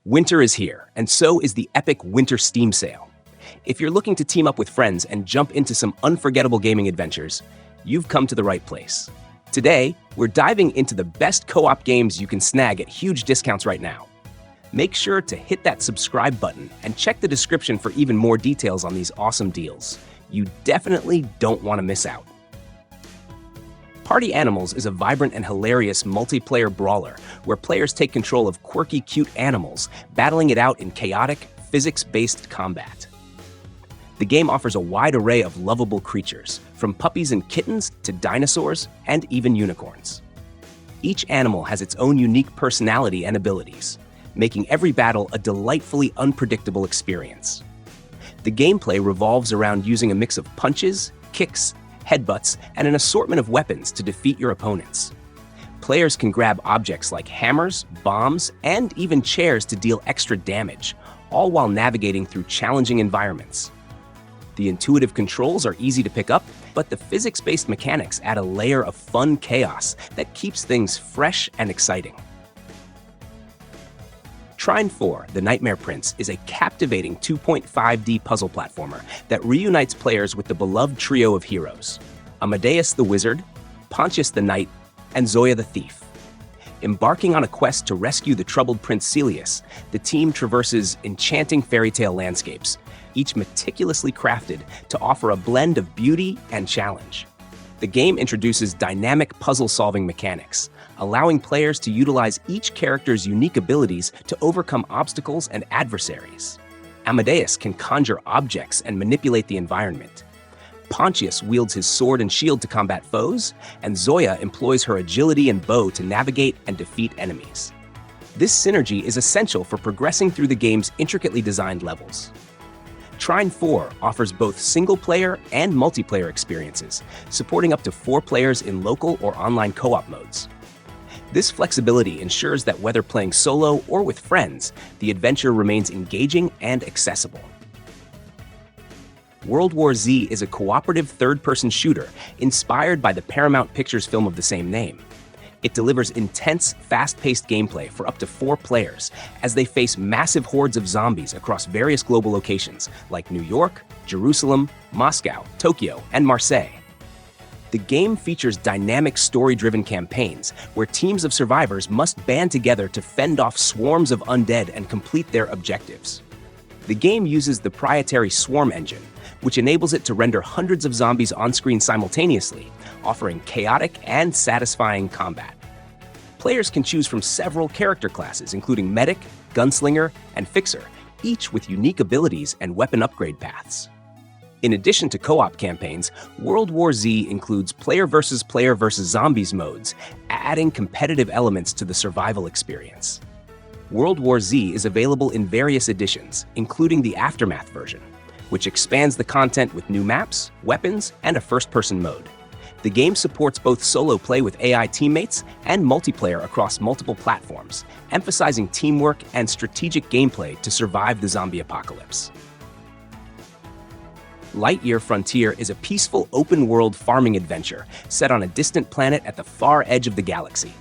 Winter is here, and so is the epic Winter Steam Sale. If you're looking to team up with friends and jump into some unforgettable gaming adventures, you've come to the right place. Today, we're diving into the best co-op games you can snag at huge discounts right now. Make sure to hit that subscribe button and check the description for even more details on these awesome deals. You definitely don't want to miss out. Party Animals is a vibrant and hilarious multiplayer brawler where players take control of quirky, cute animals, battling it out in chaotic, physics-based combat. The game offers a wide array of lovable creatures, from puppies and kittens to dinosaurs and even unicorns. Each animal has its own unique personality and abilities, making every battle a delightfully unpredictable experience. The gameplay revolves around using a mix of punches, kicks, headbutts, and an assortment of weapons to defeat your opponents. Players can grab objects like hammers, bombs, and even chairs to deal extra damage, all while navigating through challenging environments. The intuitive controls are easy to pick up, but the physics-based mechanics add a layer of fun chaos that keeps things fresh and exciting. Trine 4, The Nightmare Prince, is a captivating 2.5D puzzle platformer that reunites players with the beloved trio of heroes, Amadeus the Wizard, Pontius the Knight, and Zoya the Thief. Embarking on a quest to rescue the troubled Prince Celius, the team traverses enchanting fairy tale landscapes, each meticulously crafted to offer a blend of beauty and challenge. The game introduces dynamic puzzle-solving mechanics, allowing players to utilize each character's unique abilities to overcome obstacles and adversaries. Amadeus can conjure objects and manipulate the environment. Pontius wields his sword and shield to combat foes, and Zoya employs her agility and bow to navigate and defeat enemies. This synergy is essential for progressing through the game's intricately designed levels. Trine 4 offers both single-player and multiplayer experiences, supporting up to 4 players in local or online co-op modes. This flexibility ensures that whether playing solo or with friends, the adventure remains engaging and accessible. World War Z is a cooperative third-person shooter inspired by the Paramount Pictures film of the same name. It delivers intense, fast-paced gameplay for up to 4 players as they face massive hordes of zombies across various global locations like New York, Jerusalem, Moscow, Tokyo, and Marseille. The game features dynamic story-driven campaigns where teams of survivors must band together to fend off swarms of undead and complete their objectives. The game uses the proprietary Swarm engine, which enables it to render hundreds of zombies on-screen simultaneously, offering chaotic and satisfying combat. Players can choose from several character classes, including Medic, Gunslinger, and Fixer, each with unique abilities and weapon upgrade paths. In addition to co-op campaigns, World War Z includes player versus zombies modes, adding competitive elements to the survival experience. World War Z is available in various editions, including the Aftermath version, which expands the content with new maps, weapons, and a first-person mode. The game supports both solo play with AI teammates and multiplayer across multiple platforms, emphasizing teamwork and strategic gameplay to survive the zombie apocalypse. Lightyear Frontier is a peaceful, open-world farming adventure set on a distant planet at the far edge of the galaxy.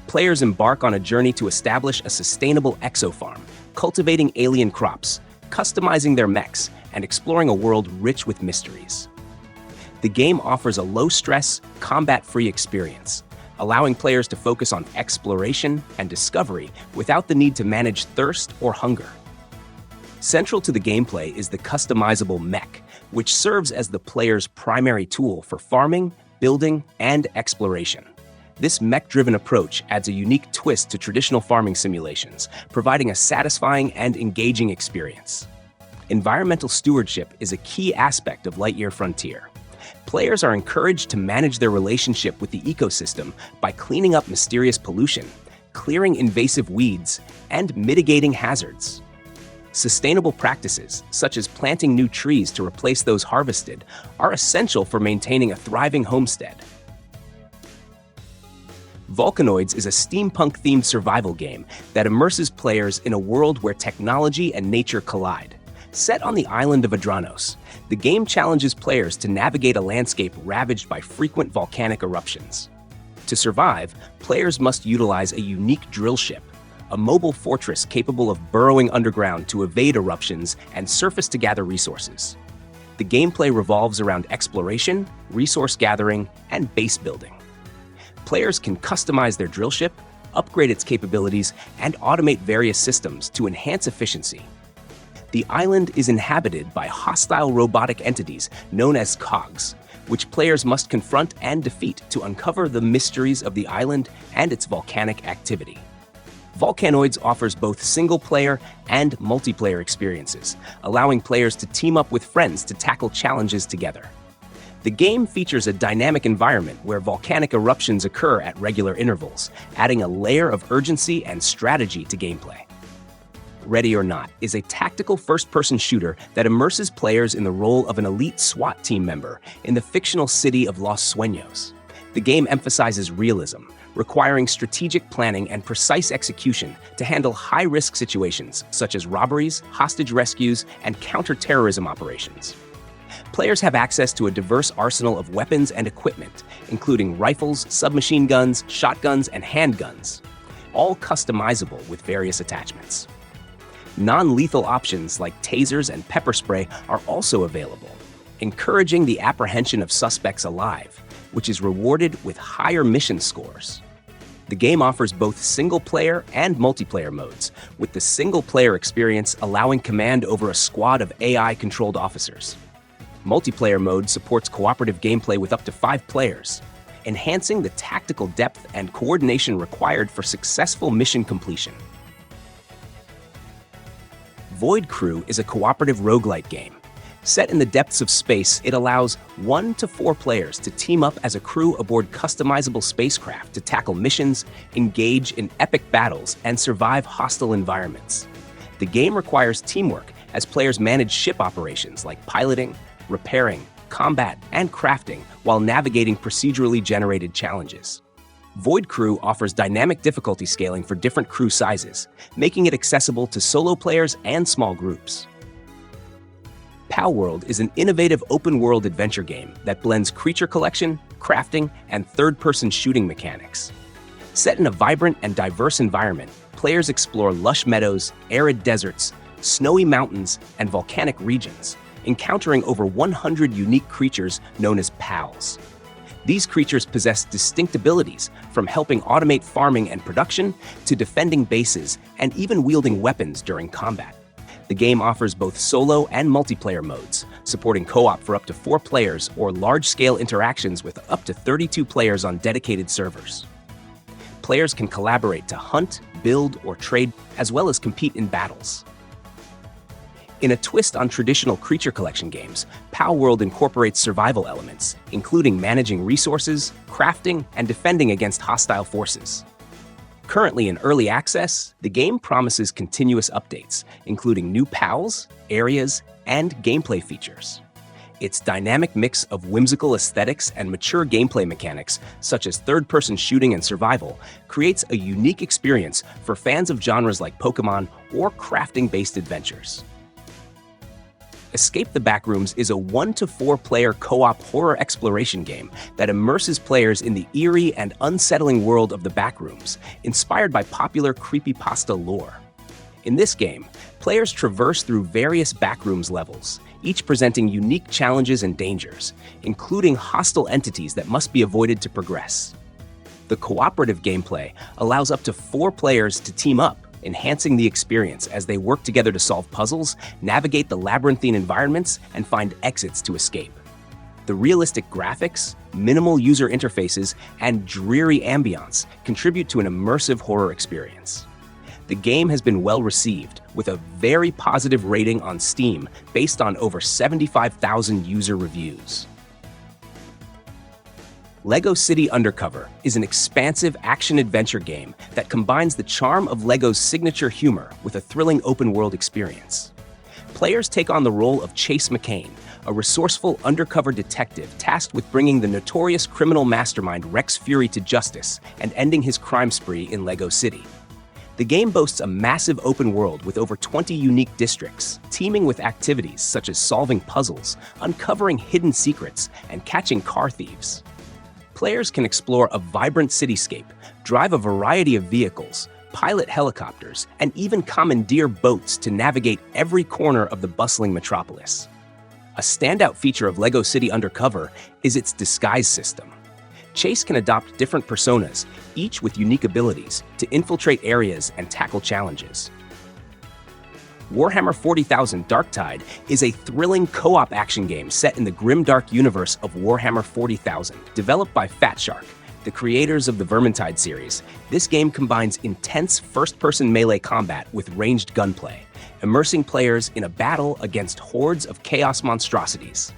Players embark on a journey to establish a sustainable exofarm, cultivating alien crops, customizing their mechs, and exploring a world rich with mysteries. The game offers a low-stress, combat-free experience, allowing players to focus on exploration and discovery without the need to manage thirst or hunger. Central to the gameplay is the customizable mech, which serves as the player's primary tool for farming, building, and exploration. This mech-driven approach adds a unique twist to traditional farming simulations, providing a satisfying and engaging experience. Environmental stewardship is a key aspect of Lightyear Frontier. Players are encouraged to manage their relationship with the ecosystem by cleaning up mysterious pollution, clearing invasive weeds, and mitigating hazards. Sustainable practices, such as planting new trees to replace those harvested, are essential for maintaining a thriving homestead. Volcanoids is a steampunk-themed survival game that immerses players in a world where technology and nature collide. Set on the island of Adranos, the game challenges players to navigate a landscape ravaged by frequent volcanic eruptions. To survive, players must utilize a unique drill ship, a mobile fortress capable of burrowing underground to evade eruptions and surface to gather resources. The gameplay revolves around exploration, resource gathering, and base building. Players can customize their drill ship, upgrade its capabilities, and automate various systems to enhance efficiency. The island is inhabited by hostile robotic entities known as cogs, which players must confront and defeat to uncover the mysteries of the island and its volcanic activity. Volcanoids offers both single-player and multiplayer experiences, allowing players to team up with friends to tackle challenges together. The game features a dynamic environment where volcanic eruptions occur at regular intervals, adding a layer of urgency and strategy to gameplay. Ready or Not is a tactical first-person shooter that immerses players in the role of an elite SWAT team member in the fictional city of Los Sueños. The game emphasizes realism, requiring strategic planning and precise execution to handle high-risk situations such as robberies, hostage rescues, and counter-terrorism operations. Players have access to a diverse arsenal of weapons and equipment, including rifles, submachine guns, shotguns, and handguns, all customizable with various attachments. Non-lethal options like tasers and pepper spray are also available, encouraging the apprehension of suspects alive, which is rewarded with higher mission scores. The game offers both single-player and multiplayer modes, with the single-player experience allowing command over a squad of AI-controlled officers. Multiplayer mode supports cooperative gameplay with up to 5 players, enhancing the tactical depth and coordination required for successful mission completion. Void Crew is a cooperative roguelite game. Set in the depths of space, it allows 1 to 4 players to team up as a crew aboard customizable spacecraft to tackle missions, engage in epic battles, and survive hostile environments. The game requires teamwork as players manage ship operations like piloting, repairing, combat, and crafting while navigating procedurally generated challenges. Void Crew offers dynamic difficulty scaling for different crew sizes, making it accessible to solo players and small groups. Palworld is an innovative open-world adventure game that blends creature collection, crafting, and third-person shooting mechanics. Set in a vibrant and diverse environment, players explore lush meadows, arid deserts, snowy mountains, and volcanic regions, encountering over 100 unique creatures known as pals. These creatures possess distinct abilities, from helping automate farming and production to defending bases and even wielding weapons during combat. The game offers both solo and multiplayer modes, supporting co-op for up to 4 players or large-scale interactions with up to 32 players on dedicated servers. Players can collaborate to hunt, build, or trade, as well as compete in battles. In a twist on traditional creature collection games, Palworld incorporates survival elements, including managing resources, crafting, and defending against hostile forces. Currently in early access, the game promises continuous updates, including new pals, areas, and gameplay features. Its dynamic mix of whimsical aesthetics and mature gameplay mechanics, such as third-person shooting and survival, creates a unique experience for fans of genres like Pokemon or crafting-based adventures. Escape the Backrooms is a 1 to 4 player co-op horror exploration game that immerses players in the eerie and unsettling world of the Backrooms, inspired by popular creepypasta lore. In this game, players traverse through various Backrooms levels, each presenting unique challenges and dangers, including hostile entities that must be avoided to progress. The cooperative gameplay allows up to 4 players to team up, enhancing the experience as they work together to solve puzzles, navigate the labyrinthine environments, and find exits to escape. The realistic graphics, minimal user interfaces, and dreary ambiance contribute to an immersive horror experience. The game has been well received, with a very positive rating on Steam based on over 75,000 user reviews. LEGO City Undercover is an expansive action-adventure game that combines the charm of LEGO's signature humor with a thrilling open-world experience. Players take on the role of Chase McCain, a resourceful undercover detective tasked with bringing the notorious criminal mastermind Rex Fury to justice and ending his crime spree in LEGO City. The game boasts a massive open world with over 20 unique districts, teeming with activities such as solving puzzles, uncovering hidden secrets, and catching car thieves. Players can explore a vibrant cityscape, drive a variety of vehicles, pilot helicopters, and even commandeer boats to navigate every corner of the bustling metropolis. A standout feature of LEGO City Undercover is its disguise system. Chase can adopt different personas, each with unique abilities, to infiltrate areas and tackle challenges. Warhammer 40,000 Darktide is a thrilling co-op action game set in the grimdark universe of Warhammer 40,000. Developed by Fatshark, the creators of the Vermintide series, this game combines intense first-person melee combat with ranged gunplay, immersing players in a battle against hordes of chaos monstrosities.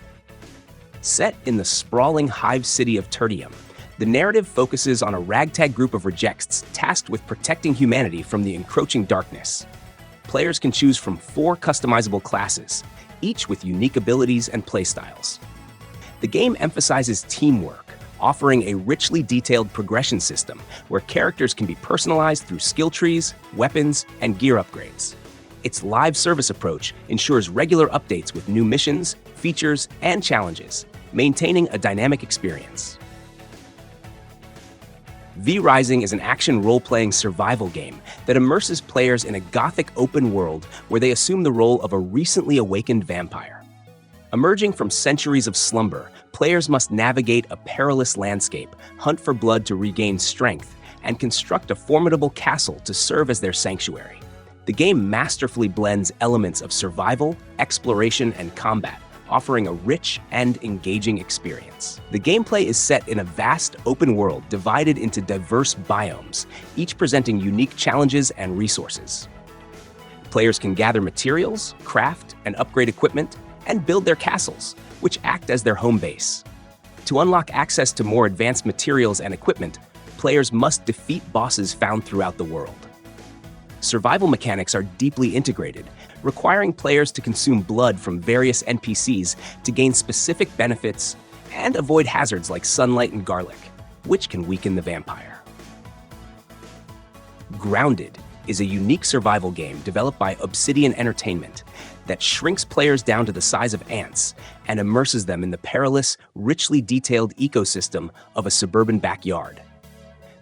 Set in the sprawling hive city of Tertium, the narrative focuses on a ragtag group of rejects tasked with protecting humanity from the encroaching darkness. Players can choose from 4 customizable classes, each with unique abilities and playstyles. The game emphasizes teamwork, offering a richly detailed progression system where characters can be personalized through skill trees, weapons, and gear upgrades. Its live service approach ensures regular updates with new missions, features, and challenges, maintaining a dynamic experience. V-Rising is an action role-playing survival game that immerses players in a gothic open world where they assume the role of a recently awakened vampire. Emerging from centuries of slumber, players must navigate a perilous landscape, hunt for blood to regain strength, and construct a formidable castle to serve as their sanctuary. The game masterfully blends elements of survival, exploration, and combat, offering a rich and engaging experience. The gameplay is set in a vast open world divided into diverse biomes, each presenting unique challenges and resources. Players can gather materials, craft and upgrade equipment, and build their castles, which act as their home base. To unlock access to more advanced materials and equipment, players must defeat bosses found throughout the world. Survival mechanics are deeply integrated, requiring players to consume blood from various NPCs to gain specific benefits and avoid hazards like sunlight and garlic, which can weaken the vampire. Grounded is a unique survival game developed by Obsidian Entertainment that shrinks players down to the size of ants and immerses them in the perilous, richly detailed ecosystem of a suburban backyard.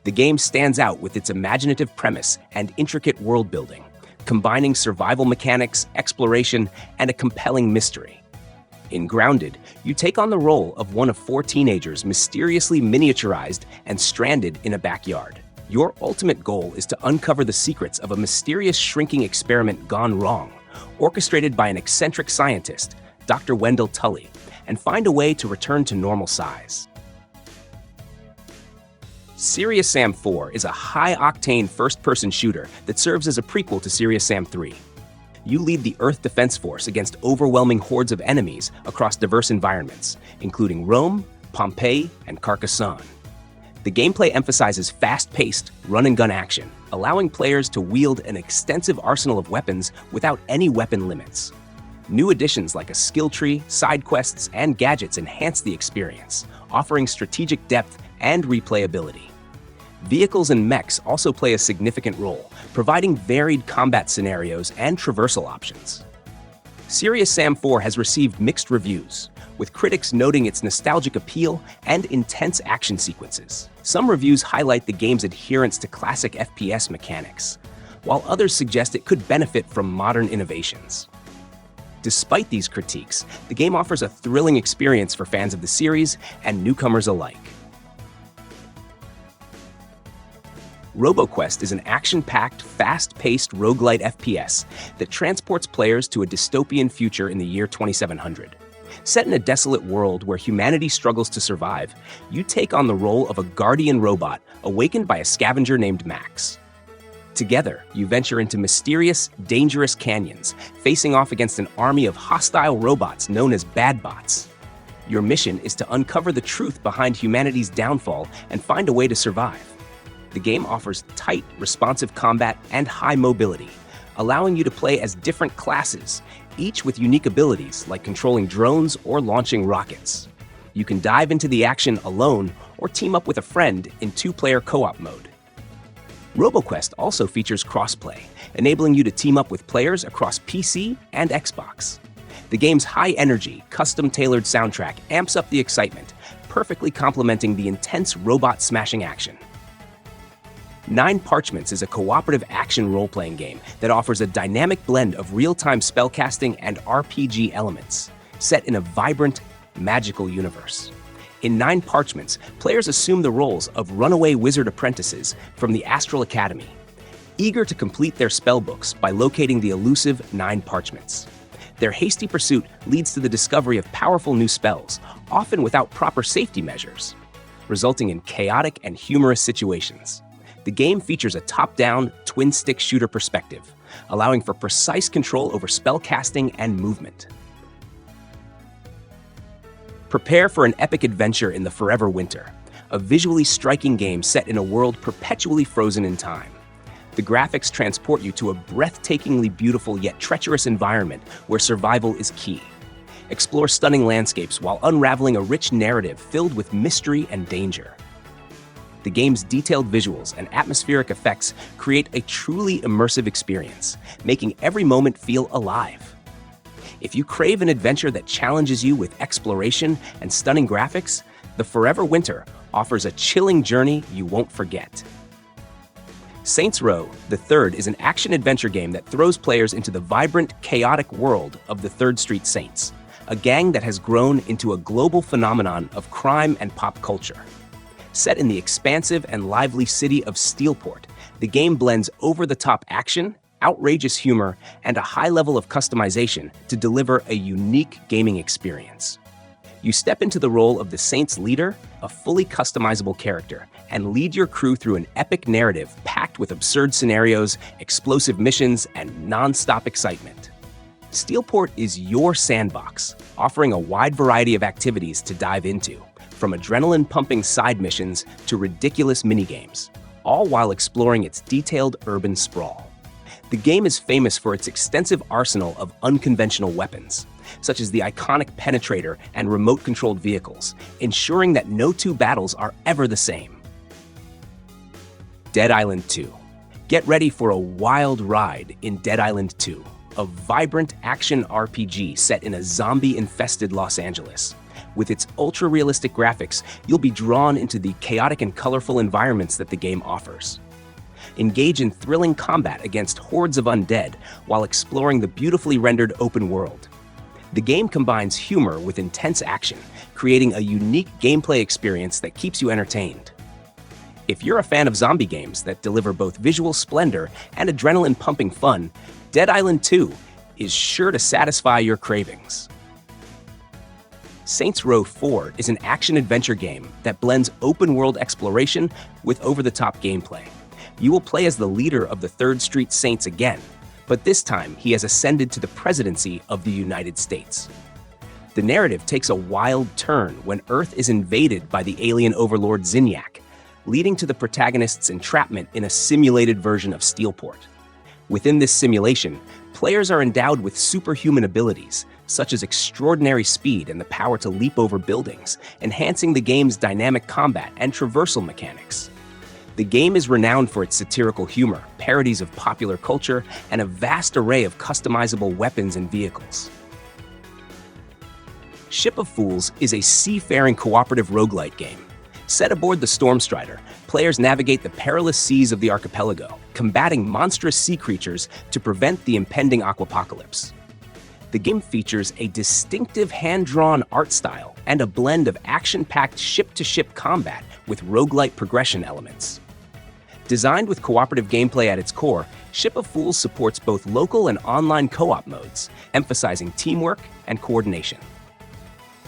The game stands out with its imaginative premise and intricate world building, combining survival mechanics, exploration, and a compelling mystery. In Grounded, you take on the role of one of 4 teenagers mysteriously miniaturized and stranded in a backyard. Your ultimate goal is to uncover the secrets of a mysterious shrinking experiment gone wrong, orchestrated by an eccentric scientist, Dr. Wendell Tully, and find a way to return to normal size. Serious Sam 4 is a high-octane first-person shooter that serves as a prequel to Serious Sam 3. You lead the Earth Defense Force against overwhelming hordes of enemies across diverse environments, including Rome, Pompeii, and Carcassonne. The gameplay emphasizes fast-paced, run-and-gun action, allowing players to wield an extensive arsenal of weapons without any weapon limits. New additions like a skill tree, side quests, and gadgets enhance the experience, offering strategic depth and replayability. Vehicles and mechs also play a significant role, providing varied combat scenarios and traversal options. Serious Sam 4 has received mixed reviews, with critics noting its nostalgic appeal and intense action sequences. Some reviews highlight the game's adherence to classic FPS mechanics, while others suggest it could benefit from modern innovations. Despite these critiques, the game offers a thrilling experience for fans of the series and newcomers alike. Roboquest is an action-packed, fast-paced roguelite FPS that transports players to a dystopian future in the year 2700. Set in a desolate world where humanity struggles to survive, you take on the role of a guardian robot awakened by a scavenger named Max. Together, you venture into mysterious, dangerous canyons, facing off against an army of hostile robots known as Bad Bots. Your mission is to uncover the truth behind humanity's downfall and find a way to survive. The game offers tight, responsive combat and high mobility, allowing you to play as different classes, each with unique abilities like controlling drones or launching rockets. You can dive into the action alone or team up with a friend in 2-player co-op mode. Roboquest also features crossplay, enabling you to team up with players across PC and Xbox. The game's high-energy, custom-tailored soundtrack amps up the excitement, perfectly complementing the intense robot-smashing action. Nine Parchments is a cooperative action role-playing game that offers a dynamic blend of real-time spellcasting and RPG elements, set in a vibrant, magical universe. In Nine Parchments, players assume the roles of runaway wizard apprentices from the Astral Academy, eager to complete their spellbooks by locating the elusive Nine Parchments. Their hasty pursuit leads to the discovery of powerful new spells, often without proper safety measures, resulting in chaotic and humorous situations. The game features a top-down, twin-stick shooter perspective, allowing for precise control over spellcasting and movement. Prepare for an epic adventure in the Forever Winter, a visually striking game set in a world perpetually frozen in time. The graphics transport you to a breathtakingly beautiful yet treacherous environment where survival is key. Explore stunning landscapes while unraveling a rich narrative filled with mystery and danger. The game's detailed visuals and atmospheric effects create a truly immersive experience, making every moment feel alive. If you crave an adventure that challenges you with exploration and stunning graphics, The Forever Winter offers a chilling journey you won't forget. Saints Row: The Third is an action-adventure game that throws players into the vibrant, chaotic world of the Third Street Saints, a gang that has grown into a global phenomenon of crime and pop culture. Set in the expansive and lively city of Steelport, the game blends over-the-top action, outrageous humor, and a high level of customization to deliver a unique gaming experience. You step into the role of the Saints' leader, a fully customizable character, and lead your crew through an epic narrative packed with absurd scenarios, explosive missions, and non-stop excitement. Steelport is your sandbox, offering a wide variety of activities to dive into, from adrenaline-pumping side missions to ridiculous minigames, all while exploring its detailed urban sprawl. The game is famous for its extensive arsenal of unconventional weapons, such as the iconic Penetrator and remote-controlled vehicles, ensuring that no two battles are ever the same. Dead Island 2. Get ready for a wild ride in Dead Island 2, a vibrant action RPG set in a zombie-infested Los Angeles. With its ultra-realistic graphics, you'll be drawn into the chaotic and colorful environments that the game offers. Engage in thrilling combat against hordes of undead while exploring the beautifully rendered open world. The game combines humor with intense action, creating a unique gameplay experience that keeps you entertained. If you're a fan of zombie games that deliver both visual splendor and adrenaline-pumping fun, Dead Island 2 is sure to satisfy your cravings. Saints Row 4 is an action-adventure game that blends open-world exploration with over-the-top gameplay. You will play as the leader of the Third Street Saints again, but this time he has ascended to the presidency of the United States. The narrative takes a wild turn when Earth is invaded by the alien overlord Zinyak, leading to the protagonist's entrapment in a simulated version of Steelport. Within this simulation, players are endowed with superhuman abilities, such as extraordinary speed and the power to leap over buildings, enhancing the game's dynamic combat and traversal mechanics. The game is renowned for its satirical humor, parodies of popular culture, and a vast array of customizable weapons and vehicles. Ship of Fools is a seafaring cooperative roguelite game. Set aboard the Stormstrider, players navigate the perilous seas of the archipelago, combating monstrous sea creatures to prevent the impending aquapocalypse. The game features a distinctive hand-drawn art style and a blend of action-packed ship-to-ship combat with roguelite progression elements. Designed with cooperative gameplay at its core, Ship of Fools supports both local and online co-op modes, emphasizing teamwork and coordination.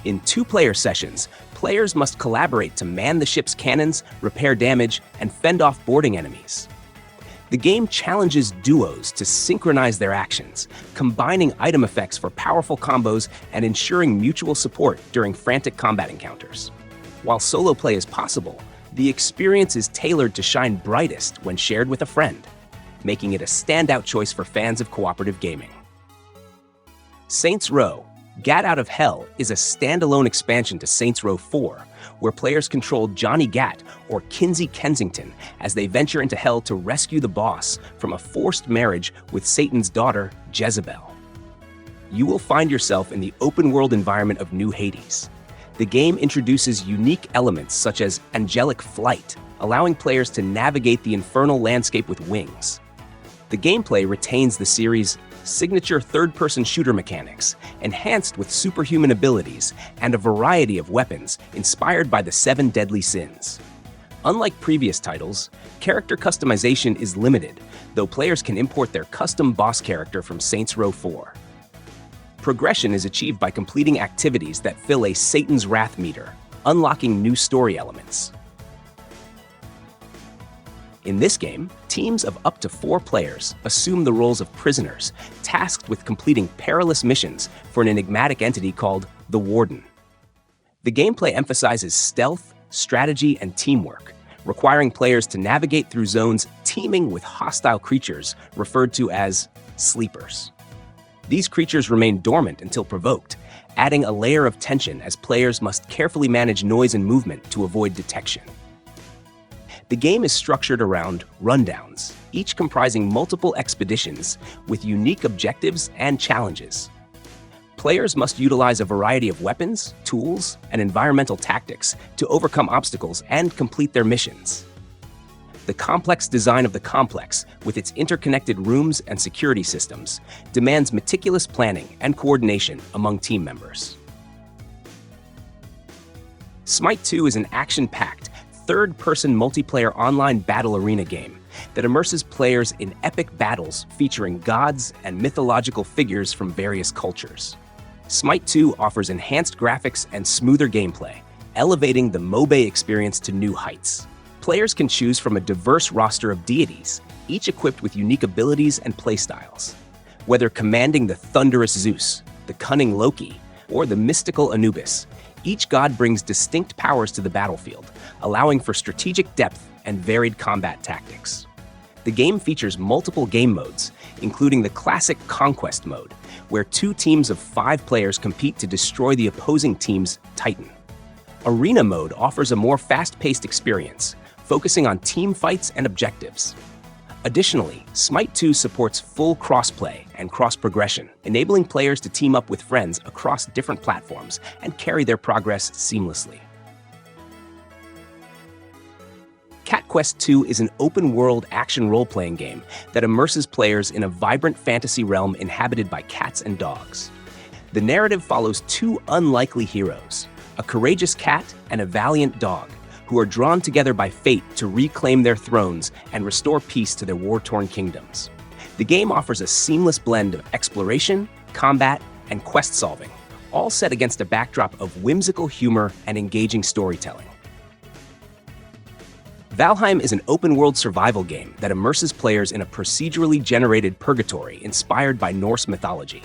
In two-player sessions, players must collaborate to man the ship's cannons, repair damage, and fend off boarding enemies. The game challenges duos to synchronize their actions, combining item effects for powerful combos and ensuring mutual support during frantic combat encounters. While solo play is possible, the experience is tailored to shine brightest when shared with a friend, making it a standout choice for fans of cooperative gaming. Saints Row: Gat Out of Hell is a standalone expansion to Saints Row 4, where players control Johnny Gat or Kinsey Kensington as they venture into hell to rescue the boss from a forced marriage with Satan's daughter, Jezebel. You will find yourself in the open-world environment of New Hades. The game introduces unique elements such as angelic flight, allowing players to navigate the infernal landscape with wings. The gameplay retains the series' signature third-person shooter mechanics, enhanced with superhuman abilities and a variety of weapons inspired by the 7 deadly sins. Unlike previous titles, character customization is limited, though players can import their custom boss character from Saints Row 4. Progression is achieved by completing activities that fill a Satan's Wrath meter, unlocking new story elements. In this game, teams of up to 4 players assume the roles of prisoners, tasked with completing perilous missions for an enigmatic entity called the Warden. The gameplay emphasizes stealth, strategy, and teamwork, requiring players to navigate through zones teeming with hostile creatures referred to as sleepers. These creatures remain dormant until provoked, adding a layer of tension as players must carefully manage noise and movement to avoid detection. The game is structured around rundowns, each comprising multiple expeditions with unique objectives and challenges. Players must utilize a variety of weapons, tools, and environmental tactics to overcome obstacles and complete their missions. The complex design of the complex, with its interconnected rooms and security systems, demands meticulous planning and coordination among team members. Smite 2 is an action-packed, third-person multiplayer online battle arena game that immerses players in epic battles featuring gods and mythological figures from various cultures. Smite 2 offers enhanced graphics and smoother gameplay, elevating the MOBA experience to new heights. Players can choose from a diverse roster of deities, each equipped with unique abilities and playstyles. Whether commanding the thunderous Zeus, the cunning Loki, or the mystical Anubis, each god brings distinct powers to the battlefield, allowing for strategic depth and varied combat tactics. The game features multiple game modes, including the classic Conquest mode, where 2 teams of 5 players compete to destroy the opposing team's Titan. Arena mode offers a more fast-paced experience, focusing on team fights and objectives. Additionally, Smite 2 supports full cross-play and cross-progression, enabling players to team up with friends across different platforms and carry their progress seamlessly. Cat Quest 2 is an open-world action role-playing game that immerses players in a vibrant fantasy realm inhabited by cats and dogs. The narrative follows 2 unlikely heroes, a courageous cat and a valiant dog, who are drawn together by fate to reclaim their thrones and restore peace to their war-torn kingdoms. The game offers a seamless blend of exploration, combat, and quest-solving, all set against a backdrop of whimsical humor and engaging storytelling. Valheim is an open-world survival game that immerses players in a procedurally generated purgatory inspired by Norse mythology.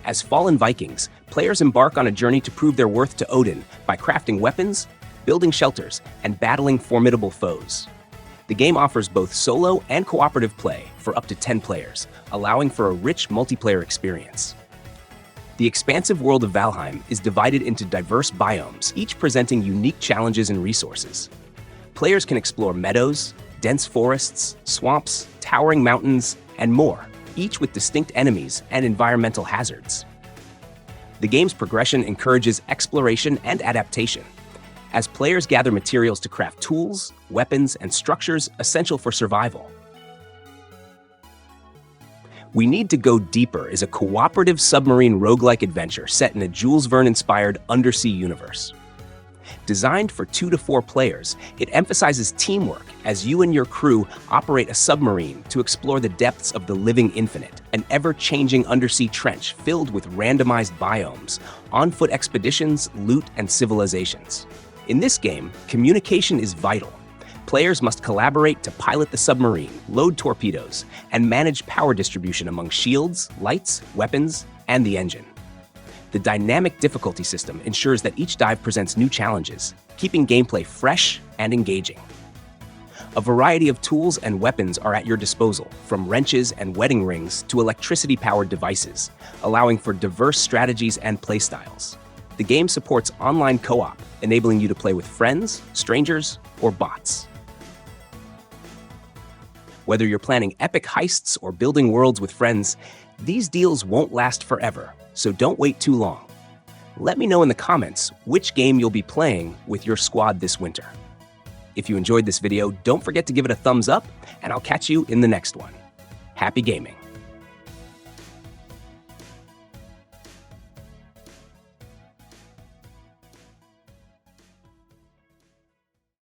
As fallen Vikings, players embark on a journey to prove their worth to Odin by crafting weapons, building shelters, and battling formidable foes. The game offers both solo and cooperative play for up to 10 players, allowing for a rich multiplayer experience. The expansive world of Valheim is divided into diverse biomes, each presenting unique challenges and resources. Players can explore meadows, dense forests, swamps, towering mountains, and more, each with distinct enemies and environmental hazards. The game's progression encourages exploration and adaptation, as players gather materials to craft tools, weapons, and structures essential for survival. We Need to Go Deeper is a cooperative submarine roguelike adventure set in a Jules Verne-inspired undersea universe. Designed for 2 to 4 players, it emphasizes teamwork as you and your crew operate a submarine to explore the depths of the living infinite, an ever-changing undersea trench filled with randomized biomes, on-foot expeditions, loot, and civilizations. In this game, communication is vital. Players must collaborate to pilot the submarine, load torpedoes, and manage power distribution among shields, lights, weapons, and the engine. The dynamic difficulty system ensures that each dive presents new challenges, keeping gameplay fresh and engaging. A variety of tools and weapons are at your disposal, from wrenches and wedding rings to electricity-powered devices, allowing for diverse strategies and playstyles. The game supports online co-op, enabling you to play with friends, strangers, or bots. Whether you're planning epic heists or building worlds with friends, these deals won't last forever, so don't wait too long. Let me know in the comments which game you'll be playing with your squad this winter. If you enjoyed this video, don't forget to give it a thumbs up, and I'll catch you in the next one. Happy gaming.